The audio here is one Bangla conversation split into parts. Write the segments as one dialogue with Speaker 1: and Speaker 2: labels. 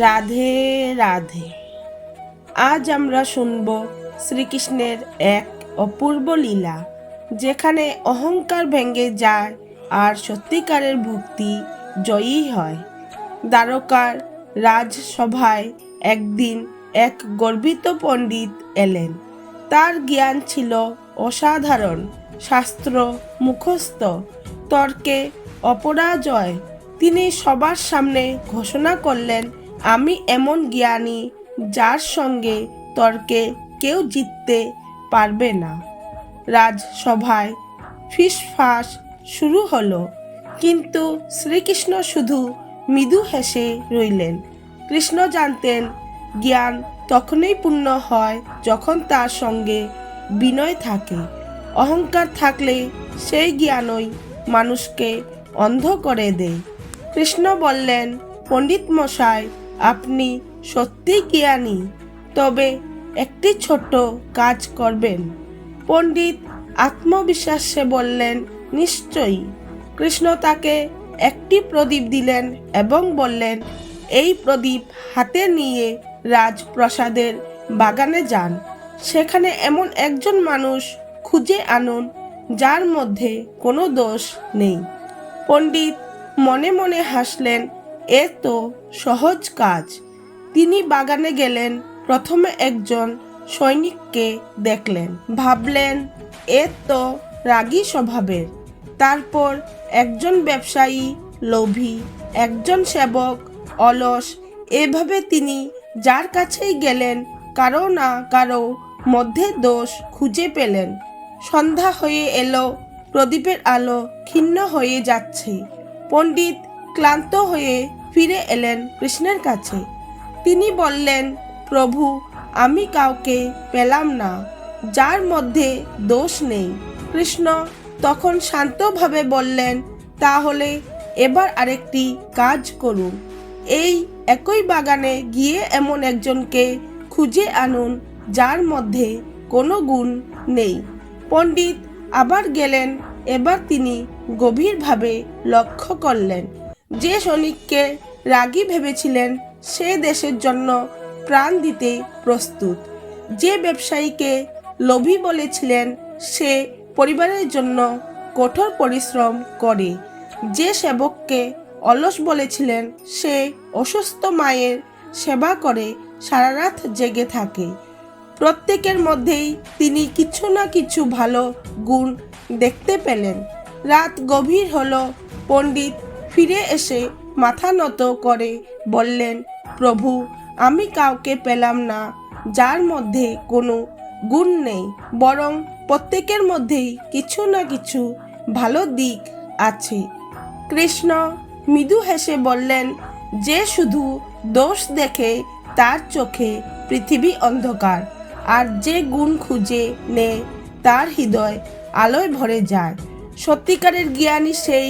Speaker 1: রাধে রাধে। আজ আমরা শুনব শ্রীকৃষ্ণের এক অপূর্ব লীলা, যেখানে অহংকার ভেঙে যায় আর সত্যিকারের ভক্তি জয়ী হয়। দ্বারকার রাজসভায় একদিন এক গর্বিত পণ্ডিত এলেন। তার জ্ঞান ছিল অসাধারণ, শাস্ত্র মুখস্থ, তর্কে অপরাজয়। তিনি সবার সামনে ঘোষণা করলেন, আমি এমন জ্ঞানী যার সঙ্গে তর্কে কেউ জিততে পারবে না। রাজসভায় ফিসফাস শুরু হলো, কিন্তু শ্রীকৃষ্ণ শুধু মৃদু হেসে রইলেন। কৃষ্ণ জানতেন, জ্ঞান তখনই পূর্ণ হয় যখন তার সঙ্গে বিনয় থাকে। অহংকার থাকলে সেই জ্ঞানই মানুষকে অন্ধ করে দেয়। কৃষ্ণ বললেন, পণ্ডিত মশাই, আপনি সত্যি জ্ঞানী, তবে একটি ছোট্ট কাজ করবেন। পণ্ডিত আত্মবিশ্বাসে বললেন, নিশ্চয়ই। কৃষ্ণ তাকে একটি প্রদীপ দিলেন এবং বললেন, এই প্রদীপ হাতে নিয়ে রাজপ্রাসাদের বাগানে যান। সেখানে এমন একজন মানুষ খুঁজে আনুন যার মধ্যে কোনো দোষ নেই। পণ্ডিত মনে মনে হাসলেন, এ তো সহজ কাজ। তিনি বাগানে গেলেন। প্রথমে একজন সৈনিককে দেখলেন, ভাবলেন এ তো রাগী স্বভাবের। তারপর একজন ব্যবসায়ী লোভী, একজন সেবক অলস। এভাবে তিনি যার কাছেই গেলেন কারো না কারো মধ্যে দোষ খুঁজে পেলেন। সন্ধ্যা হয়ে এলো, প্রদীপের আলো ক্ষীণ হয়ে যাচ্ছে। পণ্ডিত ক্লান্ত হয়ে ফিরে এলেন কৃষ্ণের কাছে। তিনি বললেন, প্রভু, আমি কাউকে পেলাম না যার মধ্যে দোষ নেই। কৃষ্ণ তখন শান্তভাবে বললেন, তাহলে এবার আরেকটি কাজ করুন। এই একই বাগানে গিয়ে এমন একজনকে খুঁজে আনুন যার মধ্যে কোনো গুণ নেই। পণ্ডিত আবার গেলেন। এবার তিনি গভীরভাবে লক্ষ্য করলেন, যে সৈনিককে রাগী ভেবেছিলেন সে দেশের জন্য প্রাণ দিতে প্রস্তুত। যে ব্যবসায়ীকে লোভী বলেছিলেন সে পরিবারের জন্য কঠোর পরিশ্রম করে। যে সেবককে অলস বলেছিলেন সে অসুস্থ মায়ের সেবা করে সারা রাত জেগে থাকে। প্রত্যেকের মধ্যেই তিনি কিছু না কিছু ভালো গুণ দেখতে পেলেন। রাত গভীর হলো। পণ্ডিত ফিরে এসে মাথা নত করে বললেন, প্রভু, আমি কাউকে পেলাম না যার মধ্যে কোনো গুণ নেই, বরং প্রত্যেকের মধ্যেই কিছু না কিছু ভালো দিক আছে। কৃষ্ণ মৃদু হেসে বললেন, যে শুধু দোষ দেখে তার চোখে পৃথিবী অন্ধকার, আর যে গুণ খুঁজে নেয় তার হৃদয় আলোয় ভরে যায়। সত্যিকারের জ্ঞানী সেই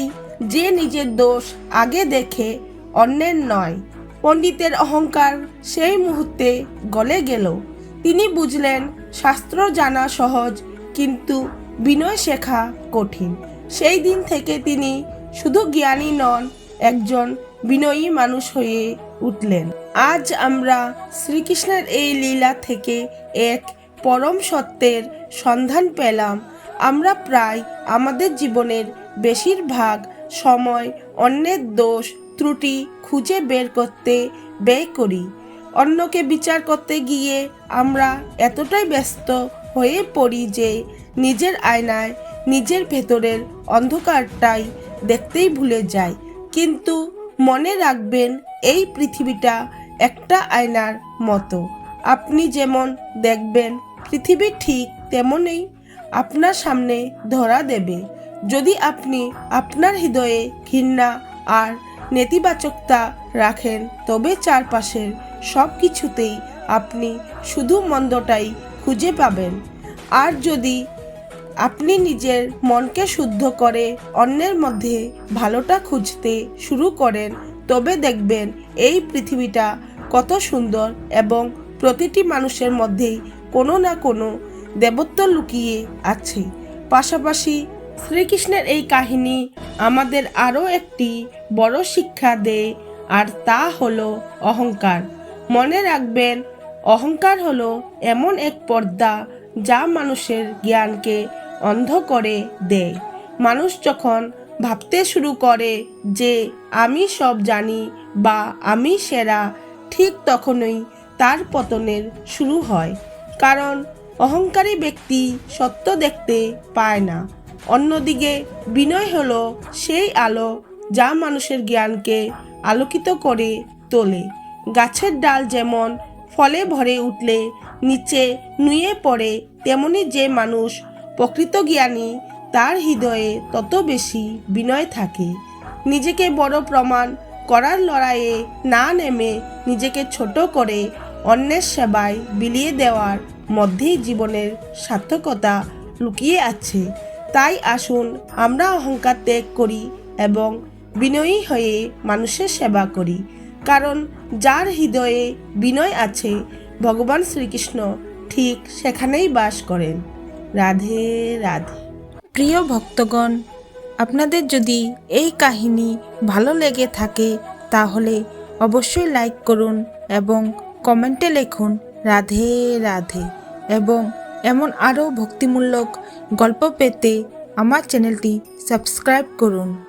Speaker 1: যে নিজের দোষ আগে দেখে, অন্যের নয়। পণ্ডিতের অহংকার সেই মুহূর্তে গলে গেল। তিনি বুঝলেন, শাস্ত্র জানা সহজ, কিন্তু বিনয় শেখা কঠিন। সেই দিন থেকে তিনি শুধু জ্ঞানী নন, একজন বিনয়ী মানুষ হয়ে উঠলেন। আজ আমরা শ্রীকৃষ্ণের এই লীলা থেকে এক পরম সত্যের সন্ধান পেলাম। আমরা প্রায় আমাদের জীবনের বেশিরভাগ সময় অন্যের দোষ ত্রুটি খুঁজে বের করতে ব্যয় করি। অন্যকে বিচার করতে গিয়ে আমরা এতটাই ব্যস্ত হয়ে পড়ি যে নিজের আয়নায় নিজের ভেতরের অন্ধকারটাই দেখতেই ভুলে যাই। কিন্তু মনে রাখবেন, এই পৃথিবীটা একটা আয়নার মতো। আপনি যেমন দেখবেন, পৃথিবী ঠিক তেমনই আপনার সামনে ধরা দেবে। যদি আপনি আপনার হৃদয়ে ঘৃণা আর নেতিবাচকতা রাখেন, তবে চারপাশের সব কিছুতেই আপনি শুধু মন্দটাই খুঁজে পাবেন। আর যদি আপনি নিজের মনকে শুদ্ধ করে অন্যের মধ্যে ভালোটা খুঁজতে শুরু করেন, তবে দেখবেন এই পৃথিবীটা কত সুন্দর এবং প্রতিটি মানুষের মধ্যেই কোনো না কোনো দেবত্ব লুকিয়ে আছে। পাশাপাশি শ্রীকৃষ্ণের এই কাহিনী আমাদের আরও একটি বড় শিক্ষা দেয়। আর তা হলো অহংকার। মনে রাখবেন, অহংকার হলো এমন এক পর্দা যা মানুষের জ্ঞানকে অন্ধ করে দেয়। মানুষ যখন ভাবতে শুরু করে যে আমি সব জানি বা আমি সেরা, ঠিক তখনই তার পতনের শুরু হয়। কারণ অহংকারী ব্যক্তি সত্য দেখতে পায় না। অন্যদিকে বিনয় হলো সেই আলো যা মানুষের জ্ঞানকে আলোকিত করে তোলে। গাছের ডাল যেমন ফলে ভরে উঠলে নিচে নুয়ে পড়ে, তেমনি যে মানুষ প্রকৃত জ্ঞানী তার হৃদয়ে তত বেশি বিনয় থাকে। নিজেকে বড় প্রমাণ করার লড়াইয়ে না নেমে নিজেকে ছোট করে অন্যের সেবায় বিলিয়ে দেওয়ার মধ্যেই জীবনের সার্থকতা লুকিয়ে আছে। তাই আসুন আমরা অহংকার ত্যাগ করি এবং বিনয়ী হয়ে মানুষের সেবা করি। কারণ যার হৃদয়ে বিনয় আছে, ভগবান শ্রীকৃষ্ণ ঠিক সেখানেই বাস করেন। রাধে রাধে।
Speaker 2: প্রিয় ভক্তগণ, আপনাদের যদি এই কাহিনী ভালো লেগে থাকে তাহলে অবশ্যই লাইক করুন এবং কমেন্টে লিখুন রাধে রাধে। এবং এমন আরও ভক্তিমূলক গল্প পেতে আমার চ্যানেলটি সাবস্ক্রাইব করুন।